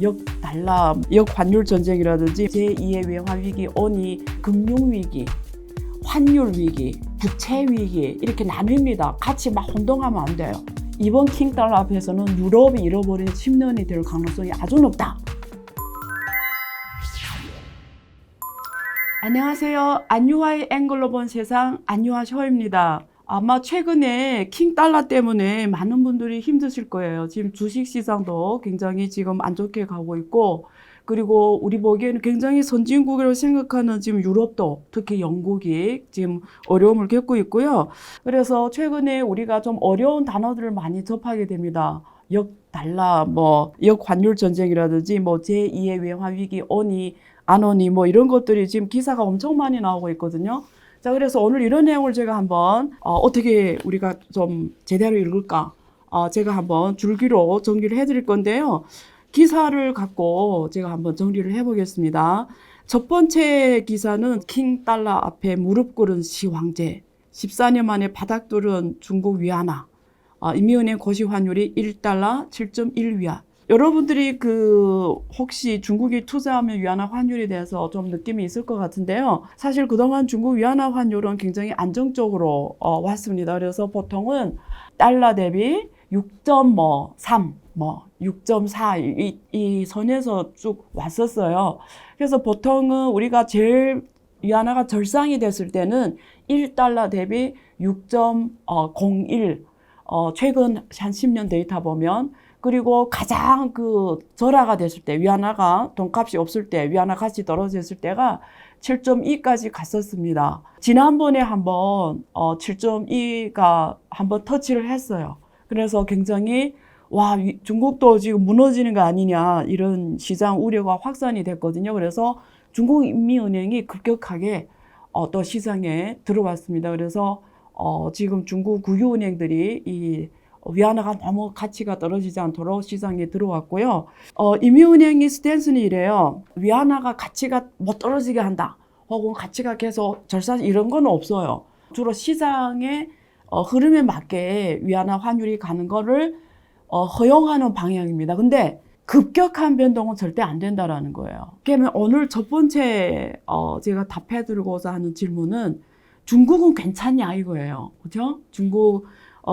역달러, 역환율 전쟁이라든지 제2의 외환 위기, 언이 금융 위기, 환율 위기, 부채 위기 이렇게 나뉩니다. 같이 막 혼동하면 안 돼요. 이번 킹달러 앞에서는 유럽이 잃어버린 10년이 될 가능성이 아주 높다. 안녕하세요. 안유아의 앵글로 본 세상 안유아 쇼입니다. 아마 최근에 킹달러 때문에 많은 분들이 힘드실 거예요. 지금 주식시장도 굉장히 지금 안 좋게 가고 있고, 그리고 우리 보기에는 굉장히 선진국이라고 생각하는 지금 유럽도, 특히 영국이 지금 어려움을 겪고 있고요. 그래서 최근에 우리가 좀 어려운 단어들을 많이 접하게 됩니다. 역달러, 역환율 전쟁이라든지 제2의 외환 위기, 언이, 안 오니 이런 것들이 지금 기사가 엄청 많이 나오고 있거든요. 자, 그래서 오늘 이런 내용을 제가 한번 어떻게 우리가 좀 제대로 읽을까 제가 한번 줄기로 정리를 해드릴 건데요. 기사를 갖고 제가 한번 정리를 해보겠습니다. 첫 번째 기사는 킹달러 앞에 무릎 꿇은 시황제, 14년 만에 바닥 뚫은 중국 위안화, 인민은행 고시 환율이 1달러 7.1위안. 여러분들이 혹시 중국이 투자하면 위안화 환율에 대해서 좀 느낌이 있을 것 같은데요. 사실 그동안 중국 위안화 환율은 굉장히 안정적으로 왔습니다. 그래서 보통은 달러 대비 6.3, 6.4 이 선에서 쭉 왔었어요. 그래서 보통은 우리가 제일 위안화가 절상이 됐을 때는 1달러 대비 6.01, 최근 한 10년 데이터 보면, 그리고 가장 절하가 됐을 때, 위안화가 돈값이 없을 때, 위안화 가치 떨어졌을 때가 7.2까지 갔었습니다. 지난번에 한번 7.2가 한번 터치를 했어요. 그래서 굉장히 중국도 지금 무너지는 거 아니냐 이런 시장 우려가 확산이 됐거든요. 그래서 중국인민은행이 급격하게 또 시장에 들어왔습니다. 그래서 지금 중국 국유은행들이 이 위안화가 너무 가치가 떨어지지 않도록 시장에 들어왔고요. 인민은행이 스탠스는 이래요. 위안화가 가치가 못 떨어지게 한다. 혹은 가치가 계속 절상 이런 건 없어요. 주로 시장의 흐름에 맞게 위안화 환율이 가는 거를 허용하는 방향입니다. 근데 급격한 변동은 절대 안 된다라는 거예요. 그러면 오늘 첫 번째 제가 답해드리고자 하는 질문은 중국은 괜찮냐 이거예요. 그렇죠? 중국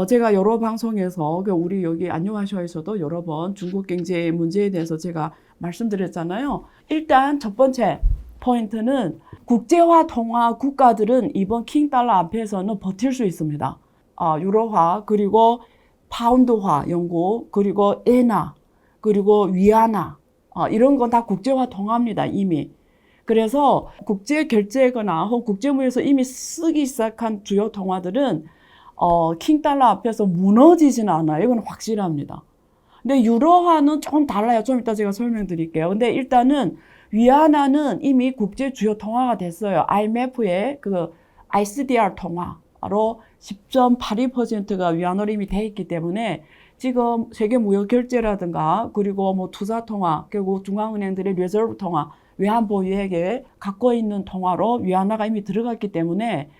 제가 여러 방송에서 우리 여기 안녕하셔에서도 여러 번 중국 경제 문제에 대해서 제가 말씀드렸잖아요. 일단 첫 번째 포인트는 국제화 통화 국가들은 이번 킹달러 앞에서는 버틸 수 있습니다. 유로화, 그리고 파운드화, 영국, 그리고 엔화, 그리고 위안화, 이런 건 다 국제화 통화입니다, 이미. 그래서 국제 결제거나 혹은 국제무에서 이미 쓰기 시작한 주요 통화들은 킹달러 앞에서 무너지지는 않아요. 이건 확실합니다. 근데 유로화는 조금 달라요. 좀 이따 제가 설명드릴게요. 근데 일단은 위안화는 이미 국제 주요 통화가 됐어요. IMF의 ICDR 통화로 10.82%가 위안화로 이미 돼 있기 때문에 지금 세계 무역 결제라든가 그리고 투자 통화, 그리고 중앙은행들의 리저브 통화, 외환 보유액에 갖고 있는 통화로 위안화가 이미 들어갔기 때문에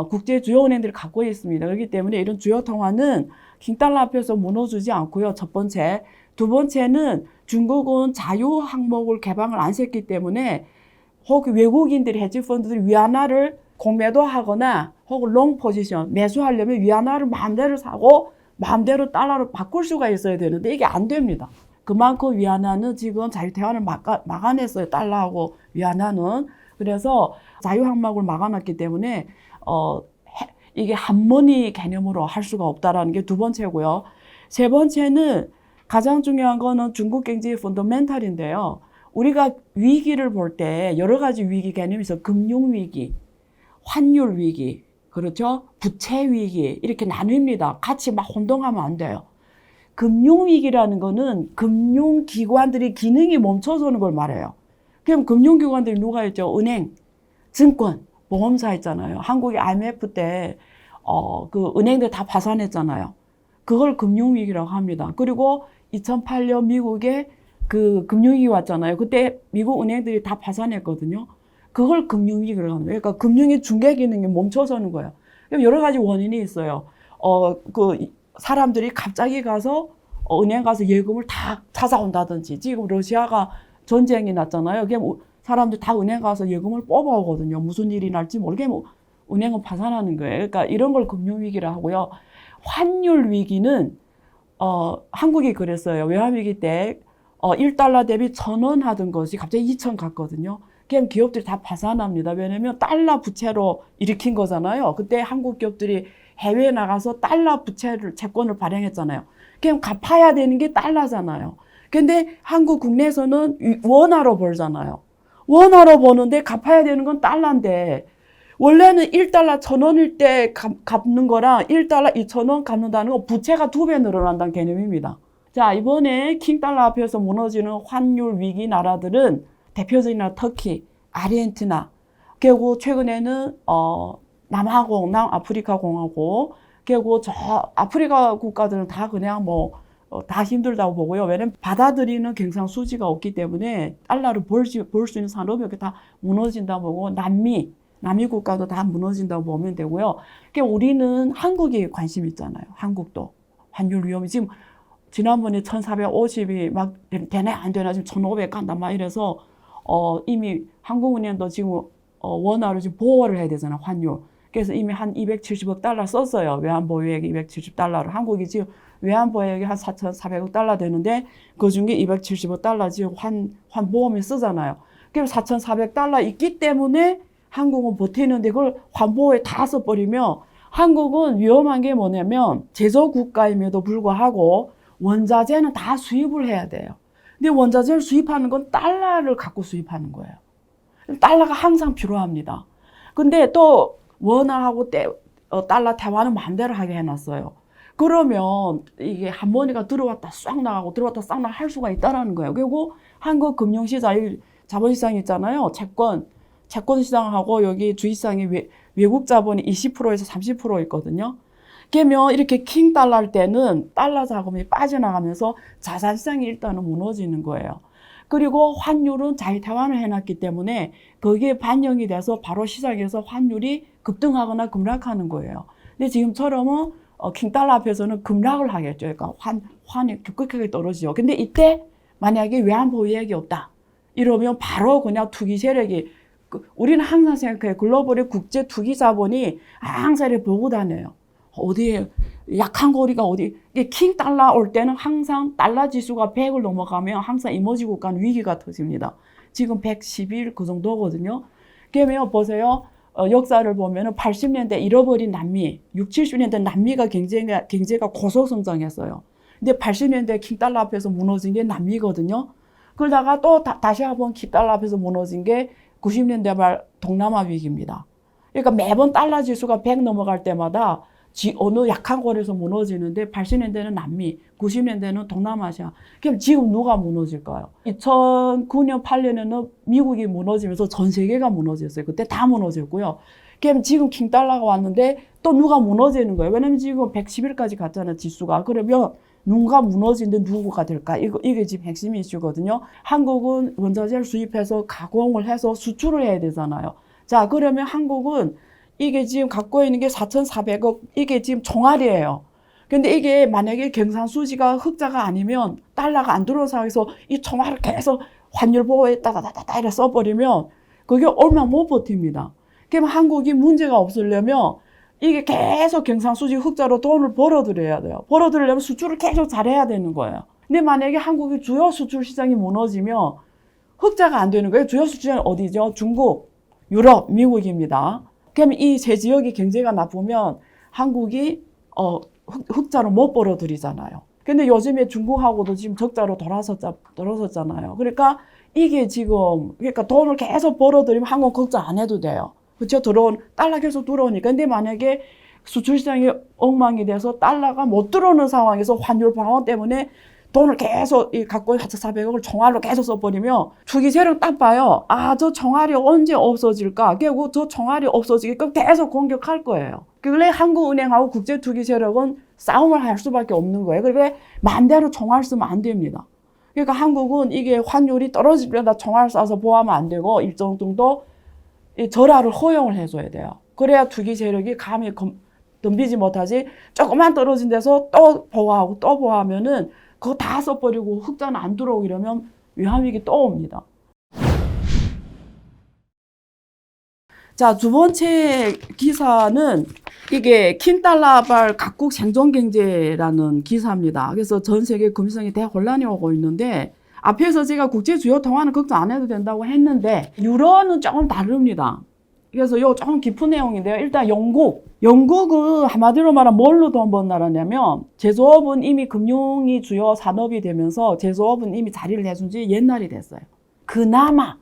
국제 주요 은행들이 갖고 있습니다. 그렇기 때문에 이런 주요 통화는 킹달러 앞에서 무너지지 않고요. 첫 번째. 두 번째는 중국은 자유 항목을 개방을 안 했기 때문에 혹은 외국인들이 헤지펀드들이 위안화를 공매도하거나 혹은 롱 포지션 매수하려면 위안화를 마음대로 사고 마음대로 달러로 바꿀 수가 있어야 되는데 이게 안 됩니다. 그만큼 위안화는 지금 자유대환을 막아냈어요. 달러하고 위안화는. 그래서 자유항목을 막아놨기 때문에 이게 한머니 개념으로 할 수가 없다라는 게 두 번째고요. 세 번째는 가장 중요한 거는 중국 경제의 펀더멘탈인데요. 우리가 위기를 볼 때 여러 가지 위기 개념이 있어요. 금융위기, 환율 위기, 그렇죠? 부채 위기 이렇게 나뉩니다. 같이 막 혼동하면 안 돼요. 금융위기라는 거는 금융기관들이 기능이 멈춰서는 걸 말해요. 그럼 금융기관들이 누가 있죠? 은행, 증권, 보험사 있잖아요. 한국의 IMF 때 은행들 다 파산했잖아요. 그걸 금융위기라고 합니다. 그리고 2008년 미국에 금융위기 왔잖아요. 그때 미국 은행들이 다 파산했거든요. 그걸 금융위기라고 합니다. 그러니까 금융의 중개 기능이 멈춰서는 거예요. 여러 가지 원인이 있어요. 사람들이 갑자기 가서 은행 가서 예금을 다 찾아온다든지, 지금 러시아가 전쟁이 났잖아요. 그게 뭐 사람들 다 은행 가서 예금을 뽑아오거든요. 무슨 일이 날지 모르게 뭐 은행은 파산하는 거예요. 그러니까 이런 걸 금융위기라 하고요. 환율 위기는 한국이 그랬어요. 외환위기 때 1달러 대비 1,000원 하던 것이 갑자기 2,000 갔거든요. 그냥 기업들이 다 파산합니다. 왜냐면 달러 부채로 일으킨 거잖아요. 그때 한국 기업들이 해외에 나가서 달러 부채를 채권을 발행했잖아요. 그냥 갚아야 되는 게 달러잖아요. 근데 한국 국내에서는 원화로 벌잖아요. 원화로 버는데 갚아야 되는 건 달러인데, 원래는 1달러 1,000원일 때 갚는 거랑 1달러 2,000원 갚는다는 거 부채가 2배 늘어난다는 개념입니다. 자, 이번에 킹달러 앞에서 무너지는 환율 위기 나라들은 대표적인 나라 터키, 아르헨티나, 그리고 최근에는 남아공, 남아프리카 공화국, 그리고 저 아프리카 국가들은 다 그냥 다 힘들다고 보고요. 왜냐면 받아들이는 경상수지가 없기 때문에 달러를 벌 수 있는 산업이 이렇게 다 무너진다고 보고, 남미 국가도 다 무너진다고 보면 되고요. 그러니까 우리는 한국에 관심 있잖아요. 한국도 환율 위험이 지금 지난번에 1,450이 막 되네 안 되나 지금 1,500 간다 막 이래서 이미 한국은행도 지금 원화로 지금 보호를 해야 되잖아, 환율. 그래서 이미 한 270억 달러 썼어요. 외환보유액 270달러를. 한국이 지금 외환보유액이 한 4,400억 달러 되는데 그중에 270억 달러 지금 환보험에 쓰잖아요. 그래서 4,400달러 있기 때문에 한국은 버티는데 그걸 환보에 다 써버리면, 한국은 위험한 게 뭐냐면 제조국가임에도 불구하고 원자재는 다 수입을 해야 돼요. 근데 원자재를 수입하는 건 달러를 갖고 수입하는 거예요. 달러가 항상 필요합니다. 근데 또 원화하고 달러 대화는 마음대로 하게 해놨어요. 그러면 이게 한머니가 들어왔다 싹 나가고 들어왔다 싹 나가 할 수가 있다라는 거예요. 그리고 한국 금융시장, 자본시장 있잖아요. 채권 시장하고 여기 주식시장이 외국 자본이 20%에서 30% 있거든요. 그러면 이렇게 킹 달러 할 때는 달러 자금이 빠져나가면서 자산 시장이 일단은 무너지는 거예요. 그리고 환율은 잘 대환을 해놨기 때문에 거기에 반영이 돼서 바로 시장에서 환율이 급등하거나 급락하는 거예요. 근데 지금처럼은 킹 달러 앞에서는 급락을 하겠죠. 그러니까 환이 급격하게 떨어지죠. 근데 이때 만약에 외환보유액이 없다 이러면 바로 그냥 투기 세력이, 우리는 항상 생각해요. 글로벌의 국제 투기 자본이 항상 이렇게 보고 다녀요. 어디에 약한 거리가 어디. 킹 달러 올 때는 항상 달러 지수가 100을 넘어가면 항상 이머지 국가는 위기가 터집니다. 지금 111 그 정도거든요. 그러면 보세요. 역사를 보면은 80년대 잃어버린 남미, 60, 70년대 남미가 경제가 고속성장했어요. 근데 80년대 킹 달러 앞에서 무너진 게 남미거든요. 그러다가 또 다시 한번 킹 달러 앞에서 무너진 게 90년대 말 동남아 위기입니다. 그러니까 매번 달러 지수가 100 넘어갈 때마다 어느 약한 거리에서 무너지는데 80년대는 남미, 90년대는 동남아시아. 그럼 지금 누가 무너질까요? 2009년, 8년에는 미국이 무너지면서 전 세계가 무너졌어요. 그때 다 무너졌고요. 그럼 지금 킹달러가 왔는데 또 누가 무너지는 거예요. 왜냐면 지금 110일까지 갔잖아요, 지수가. 그러면 누가 무너지는데 누구가 될까? 이게 지금 핵심 이슈거든요. 한국은 원자재를 수입해서 가공을 해서 수출을 해야 되잖아요. 자, 그러면 한국은 이게 지금 갖고 있는 게 4,400억, 이게 지금 총알이에요. 근데 이게 만약에 경상수지가 흑자가 아니면 달러가 안 들어서 해서 이 총알을 계속 환율 보호에 따다다다다 이렇게 써버리면 그게 얼마 못 버팁니다. 그럼 한국이 문제가 없으려면 이게 계속 경상수지 흑자로 돈을 벌어들여야 돼요. 벌어들이려면 수출을 계속 잘해야 되는 거예요. 근데 만약에 한국이 주요 수출 시장이 무너지면 흑자가 안 되는 거예요. 주요 수출 시장은 어디죠? 중국, 유럽, 미국입니다. 그러면 이 세 지역이 경제가 나쁘면 한국이 흑자로 못 벌어들이잖아요. 근데 요즘에 중국하고도 지금 적자로 돌아섰잖아요. 그러니까 이게 지금, 그러니까 돈을 계속 벌어들이면 한국 걱정 안 해도 돼요. 그렇죠? 달러 계속 들어오니까. 근데 만약에 수출 시장이 엉망이 돼서 달러가 못 들어오는 상황에서 환율 방어 때문에 돈을 계속 갖고 4,400억을 총알로 계속 써버리면 투기 세력 딱 봐요. 아, 저 총알이 언제 없어질까? 그리고 저 총알이 없어지게끔 계속 공격할 거예요. 그래 한국은행하고 국제 투기 세력은 싸움을 할 수밖에 없는 거예요. 그래 마음대로 총알 쓰면 안 됩니다. 그러니까 한국은 이게 환율이 떨어지면 다 총알 쏴서 보호하면 안 되고 일정 정도 절하를 허용을 해줘야 돼요. 그래야 투기 세력이 감히 덤비지 못하지. 조금만 떨어진 데서 또 보호하고 또 보호하면은 그거 다 써버리고 흑자는 안 들어오고 이러면 외환위기 또 옵니다. 자, 두 번째 기사는 이게 킨달라발 각국 생존 경제라는 기사입니다. 그래서 전 세계 금융성이 대혼란이 오고 있는데 앞에서 제가 국제 주요 통화는 걱정 안 해도 된다고 했는데 유로는 조금 다릅니다. 그래서 요 조금 깊은 내용인데요. 일단 영국은 한마디로 말하면 뭘로 돈 번 나라냐면 제조업은 이미 금융이 주요 산업이 되면서 제조업은 이미 자리를 해준 지 옛날이 됐어요. 그나마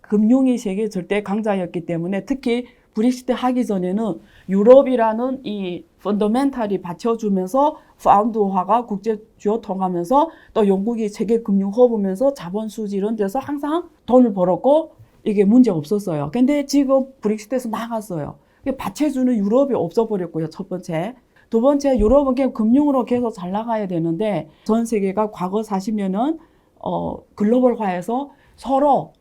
금융이 세계 절대 강자였기 때문에 특히 브렉시트 하기 전에는 유럽이라는 이 펀더멘탈이 받쳐주면서 파운드화가 국제 주요 통하면서 또 영국이 세계 금융 허브면서 자본 수지 이런 데서 항상 돈을 벌었고 이게 문제 없었어요. 근데 지금 브렉시트에서 나갔어요. 받쳐주는 유럽이 없어버렸고요. 첫 번째. 두 번째, 유럽은 그냥 금융으로 계속 잘 나가야 되는데 전 세계가 과거 40년은 글로벌화해서 서로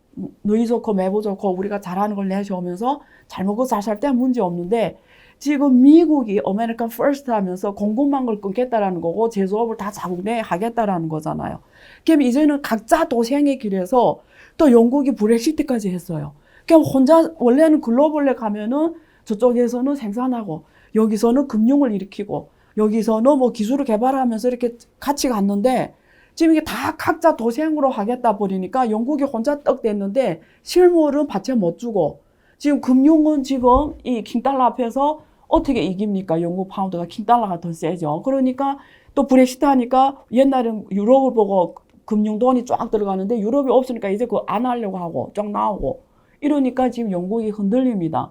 너희 좋고 매부 좋고 우리가 잘하는 걸 내셔오면서 잘 먹고 잘 살 때 문제 없는데 지금 미국이 아메리칸 퍼스트 하면서 공급망 걸 끊겠다라는 거고 제조업을 다 자국 내 하겠다라는 거잖아요. 그럼 이제는 각자 도생의 길에서 또 영국이 브렉시트까지 했어요. 그럼 혼자 원래는 글로벌에 가면은 저쪽에서는 생산하고 여기서는 금융을 일으키고 여기서는 뭐 기술을 개발하면서 이렇게 같이 갔는데 지금 이게 다 각자 도생으로 하겠다 버리니까 영국이 혼자 떡 됐는데 실물은 받쳐 못 주고 지금 금융은 지금 이 킹달러 앞에서 어떻게 이깁니까? 영국 파운드가 킹달러가 더 세죠. 그러니까 또 브렉시트 하니까 옛날엔 유럽을 보고 금융 돈이 쫙 들어가는데 유럽이 없으니까 이제 그거 안 하려고 하고 쫙 나오고 이러니까 지금 영국이 흔들립니다.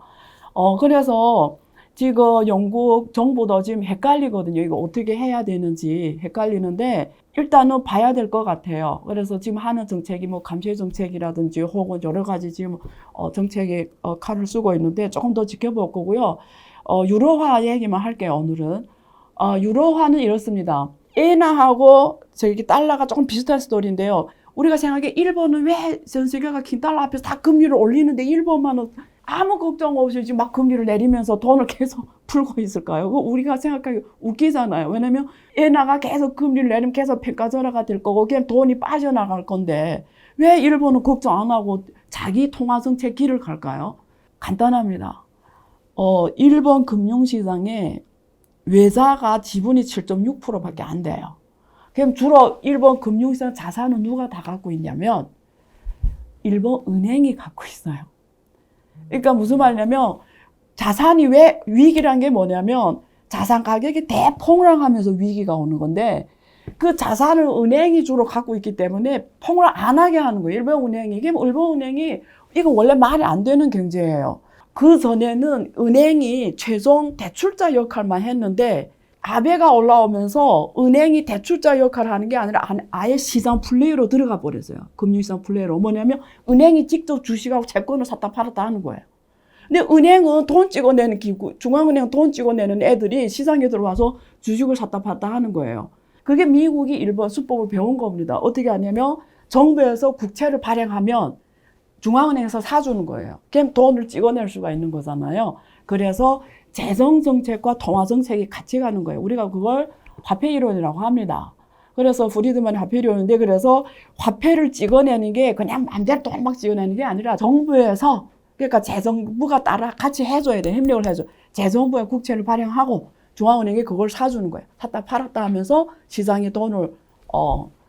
그래서 지금 영국 정부도 지금 헷갈리거든요. 이거 어떻게 해야 되는지 헷갈리는데 일단은 봐야 될 것 같아요. 그래서 지금 하는 정책이 뭐 감세 정책이라든지 혹은 여러 가지 지금 정책에 칼을 쓰고 있는데 조금 더 지켜볼 거고요. 유로화 얘기만 할게요. 오늘은 유로화는 이렇습니다. 엔화하고 저기 달러가 조금 비슷한 스토리인데요. 우리가 생각해 일본은 왜 전 세계가 긴 달러 앞에서 다 금리를 올리는데 일본만은 아무 걱정 없이 지금 막 금리를 내리면서 돈을 계속 풀고 있을까요? 우리가 생각하기 웃기잖아요. 왜냐면 엔화가 계속 금리를 내리면 계속 평가절하가 될 거고 그냥 돈이 빠져나갈 건데 왜 일본은 걱정 안 하고 자기 통화정책 길을 갈까요? 간단합니다. 일본 금융시장에 외자가 지분이 7.6%밖에 안 돼요. 그럼 주로 일본 금융시장 자산은 누가 다 갖고 있냐면 일본 은행이 갖고 있어요. 그러니까 무슨 말이냐면 자산이 왜 위기란 게 뭐냐면 자산 가격이 대폭락하면서 위기가 오는 건데 그 자산을 은행이 주로 갖고 있기 때문에 폭락 안 하게 하는 거예요. 일본 은행이. 이게 일본 은행이 이거 원래 말이 안 되는 경제예요. 그 전에는 은행이 최종 대출자 역할만 했는데 아베가 올라오면서 은행이 대출자 역할을 하는 게 아니라 아예 시장 플레이로 들어가 버렸어요. 금융시장 플레이로. 뭐냐면 은행이 직접 주식하고 채권을 샀다 팔았다 하는 거예요. 근데 은행은 돈 찍어내는 기구, 중앙은행은 돈 찍어내는 애들이 시장에 들어와서 주식을 샀다 팔았다 하는 거예요. 그게 미국이 일본 수법을 배운 겁니다. 어떻게 하냐면 정부에서 국채를 발행하면 중앙은행에서 사주는 거예요. 그럼 돈을 찍어낼 수가 있는 거잖아요. 그래서 재정정책과 통화정책이 같이 가는 거예요. 우리가 그걸 화폐이론이라고 합니다. 그래서 프리드만이 화폐이론인데 그래서 화폐를 찍어내는 게 그냥 맘대로 돈 막 찍어내는 게 아니라 정부에서 그러니까 재정부가 따라 같이 해줘야 돼. 협력을 해줘. 재정부가 국채를 발행하고 중앙은행이 그걸 사주는 거예요. 샀다 팔았다 하면서 시장의 돈을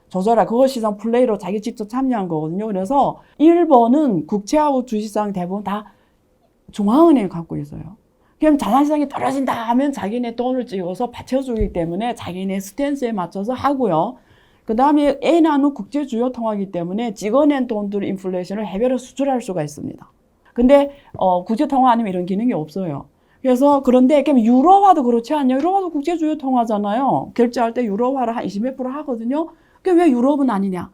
조절하 그거 시장 플레이로 자기 직접 참여한 거거든요. 그래서 일본은 국채하고 주식시장 대부분 다 중앙은행이 갖고 있어요. 그럼 자산시장이 떨어진다 하면 자기네 돈을 찍어서 받쳐주기 때문에 자기네 스탠스에 맞춰서 하고요. 그 다음에 엔화는 국제 주요 통화이기 때문에 찍어낸 돈들 인플레이션을 해외로 수출할 수가 있습니다. 근데 국제 통화 아니면 이런 기능이 없어요. 그래서 그런데 유로화도 그렇지 않냐? 유로화도 국제 주요 통화잖아요. 결제할 때 유로화를 한 20몇 % 하거든요. 왜 유럽은 아니냐?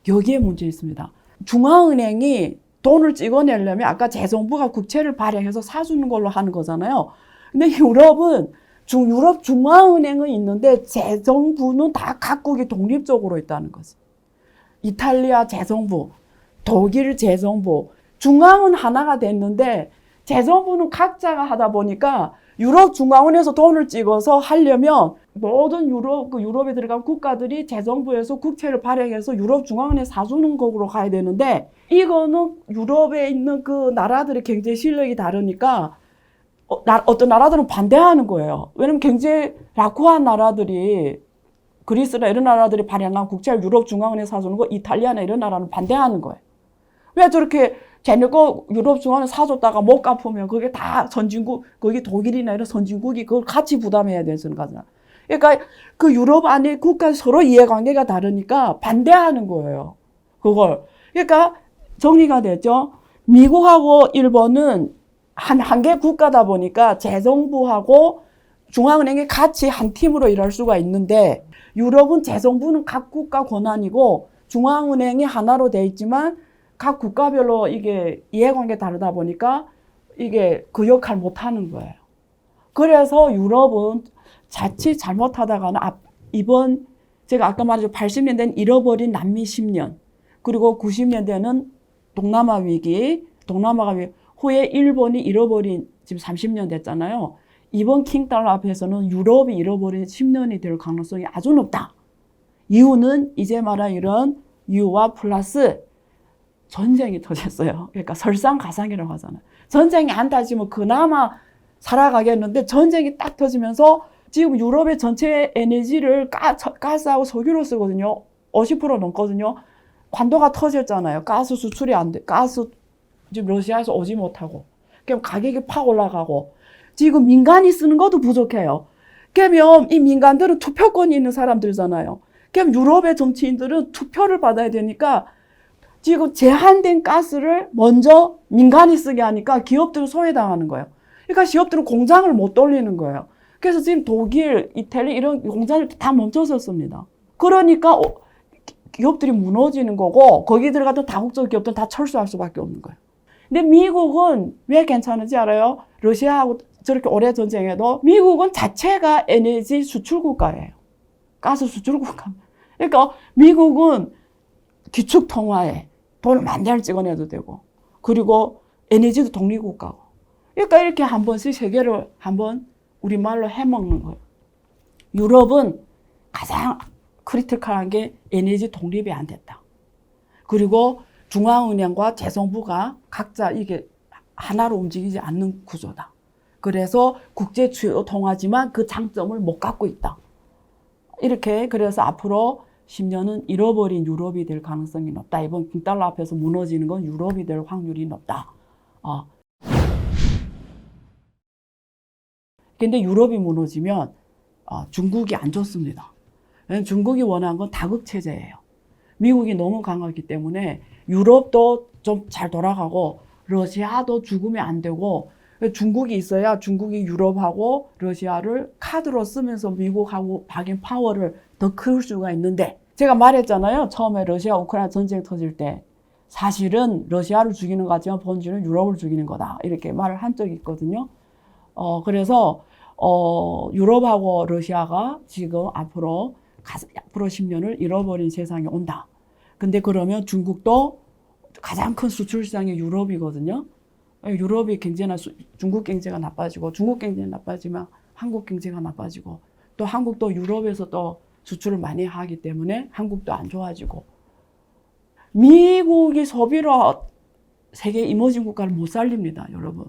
여기에 문제 있습니다. 중앙은행이 돈을 찍어내려면 아까 재정부가 국채를 발행해서 사주는 걸로 하는 거잖아요. 근데 유럽은 유럽 중앙은행은 있는데 재정부는 다 각국이 독립적으로 있다는 거지. 이탈리아 재정부, 독일 재정부, 중앙은 하나가 됐는데 재정부는 각자가 하다 보니까 유럽 중앙은행에서 돈을 찍어서 하려면 모든 유럽에 들어간 국가들이 재정부에서 국채를 발행해서 유럽 중앙은행에 사주는 거로 가야 되는데, 이거는 유럽에 있는 그 나라들의 경제 실력이 다르니까 어떤 나라들은 반대하는 거예요. 왜냐면 경제 lạc 후한 나라들이, 그리스나 이런 나라들이 발행한 국채를 유럽 중앙은행에 사주는 거 이탈리아나 이런 나라는 반대하는 거예요. 왜 저렇게 쟤네 거 유럽 중앙은행 사줬다가 못 갚으면 그게 다 선진국, 거기 독일이나 이런 선진국이 그걸 같이 부담해야 되는 거잖아. 그러니까 그 유럽 안에 국가 서로 이해관계가 다르니까 반대하는 거예요. 그걸. 그러니까 정리가 되죠. 미국하고 일본은 한 개 국가다 보니까 재정부하고 중앙은행이 같이 한 팀으로 일할 수가 있는데, 유럽은 재정부는 각 국가 권한이고 중앙은행이 하나로 돼 있지만 각 국가별로 이게 이해관계 다르다 보니까 이게 그 역할 못 하는 거예요. 그래서 유럽은 자칫 잘못하다가는 이번 제가 아까 말했죠. 80년대는 잃어버린 남미 10년, 그리고 90년대는 동남아 위기, 후에 일본이 잃어버린 지금 30년 됐잖아요. 이번 킹달러 앞에서는 유럽이 잃어버린 10년이 될 가능성이 아주 높다. 이유는 이제 말한 이런 이유와 플러스 전쟁이 터졌어요. 그러니까 설상가상이라고 하잖아요. 전쟁이 안 터지면 그나마 살아가겠는데, 전쟁이 딱 터지면서 지금 유럽의 전체 에너지를 가스하고 석유로 쓰거든요. 50% 넘거든요. 관도가 터졌잖아요. 가스 수출이 안 돼. 가스 지금 러시아에서 오지 못하고. 그럼 가격이 팍 올라가고. 지금 민간이 쓰는 것도 부족해요. 그러면 이 민간들은 투표권이 있는 사람들이잖아요. 그럼 유럽의 정치인들은 투표를 받아야 되니까 지금 제한된 가스를 먼저 민간이 쓰게 하니까 기업들은 소외당하는 거예요. 그러니까 기업들은 공장을 못 돌리는 거예요. 그래서 지금 독일, 이태리 이런 공장을 다 멈춰섰습니다. 그러니까 기업들이 무너지는 거고, 거기 들어갔던 다국적 기업들은 다 철수할 수밖에 없는 거예요. 근데 미국은 왜 괜찮은지 알아요? 러시아하고 저렇게 오래 전쟁해도 미국은 자체가 에너지 수출 국가예요. 가스 수출 국가. 그러니까 미국은 기축 통화에 돈을 만대를 찍어내도 되고, 그리고 에너지도 독립국가고. 그러니까 이렇게 한 번씩 세계를 한번 우리말로 해먹는 거예요. 유럽은 가장 크리티컬한 게 에너지 독립이 안 됐다. 그리고 중앙은행과 재정부가 각자 이게 하나로 움직이지 않는 구조다. 그래서 국제 주요 통화지만 그 장점을 못 갖고 있다. 이렇게, 그래서 앞으로 10년은 잃어버린 유럽이 될 가능성이 높다. 이번 킹달러 앞에서 무너지는 건 유럽이 될 확률이 높다. 근데 유럽이 무너지면 중국이 안 좋습니다. 중국이 원하는 건 다극체제예요. 미국이 너무 강하기 때문에 유럽도 좀 잘 돌아가고 러시아도 죽으면 안 되고, 중국이 있어야 중국이 유럽하고 러시아를 카드로 쓰면서 미국하고 바긴 파워를 더 클 수가 있는데, 제가 말했잖아요. 처음에 러시아 우크라이나 전쟁 터질 때 사실은 러시아를 죽이는 것 같지만 본질은 유럽을 죽이는 거다. 이렇게 말을 한 적이 있거든요. 그래서 유럽하고 러시아가 지금 앞으로 10년을 잃어버린 세상이 온다. 근데 그러면 중국도 가장 큰 수출 시장이 유럽이거든요. 유럽이 경제나 중국 경제가 나빠지고, 중국 경제가 나빠지면 한국 경제가 나빠지고, 또 한국도 유럽에서 또 수출을 많이 하기 때문에 한국도 안 좋아지고, 미국이 소비로 세계 이머징 국가를 못 살립니다, 여러분.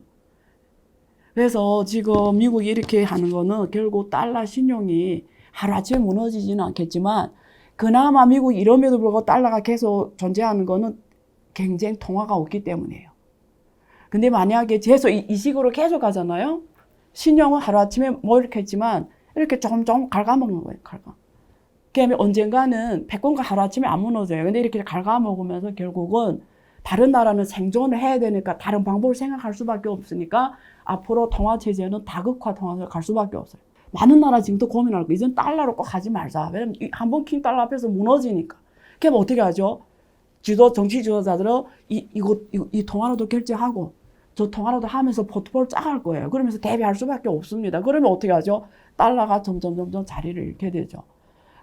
그래서 지금 미국이 이렇게 하는 거는 결국 달러 신용이 하루아침에 무너지지는 않겠지만, 그나마 미국이 이럼에도 불구하고 달러가 계속 존재하는 거는 경쟁 통화가 없기 때문이에요. 근데 만약에 계속 이 식으로 계속 가잖아요. 신용은 하루아침에 뭐 이렇게 했지만 이렇게 조금 갉아먹는 거예요. 그러면 언젠가는 패권가 하루아침에 안 무너져요. 근데 이렇게 갉아먹으면서 결국은 다른 나라는 생존을 해야 되니까 다른 방법을 생각할 수밖에 없으니까 앞으로 통화체제는 다극화 통화로 갈 수밖에 없어요. 많은 나라 지금도 고민할 거예요. 이젠 달러로 꼭 하지 말자. 왜냐면 한번 킹달러 앞에서 무너지니까. 그럼 어떻게 하죠? 정치 지도자들은 이 통화로도 결제하고 저 통화로도 하면서 포트폴리오 짜갈 거예요. 그러면서 대비할 수밖에 없습니다. 그러면 어떻게 하죠? 달러가 점점 자리를 잃게 되죠.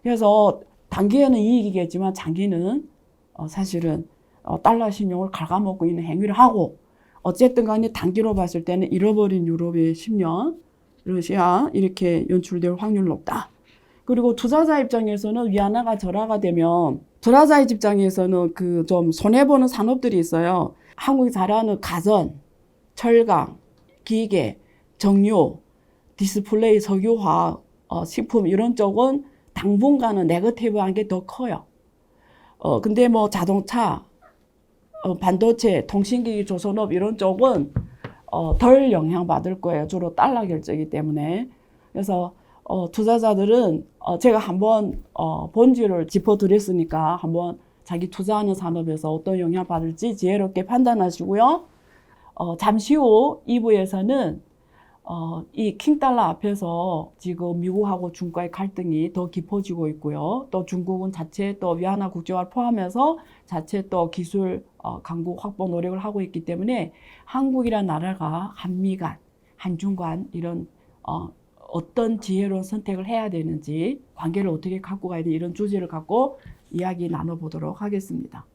그래서 단기에는 이익이겠지만 장기는 사실은 달러 신용을 갉아먹고 있는 행위를 하고, 어쨌든 간에 단기로 봤을 때는 잃어버린 유럽의 10년, 러시아 이렇게 연출될 확률 높다. 그리고 투자자 입장에서는 위안화가 절하가 되면 투자자의 입장에서는 그 좀 손해보는 산업들이 있어요. 한국이 잘하는 가전, 철강, 기계, 정유, 디스플레이, 석유화학, 식품 이런 쪽은 당분간은 네거티브한 게 더 커요. 근데 뭐 자동차, 반도체, 통신기기 조선업 이런 쪽은 덜 영향받을 거예요. 주로 달러 결제이기 때문에. 그래서 투자자들은 제가 한번 본질을 짚어드렸으니까 한번 자기 투자하는 산업에서 어떤 영향 받을지 지혜롭게 판단하시고요. 잠시 후 2부에서는 이 킹달러 앞에서 지금 미국하고 중국과의 갈등이 더 깊어지고 있고요. 또 중국은 자체 또 위안화 국제화를 포함해서 자체 또 기술 강국 확보 노력을 하고 있기 때문에 한국이라는 나라가 한미 간, 한중 간 이런 어떤 지혜로운 선택을 해야 되는지 관계를 어떻게 갖고 가야 돼 이런 주제를 갖고 이야기 나눠보도록 하겠습니다.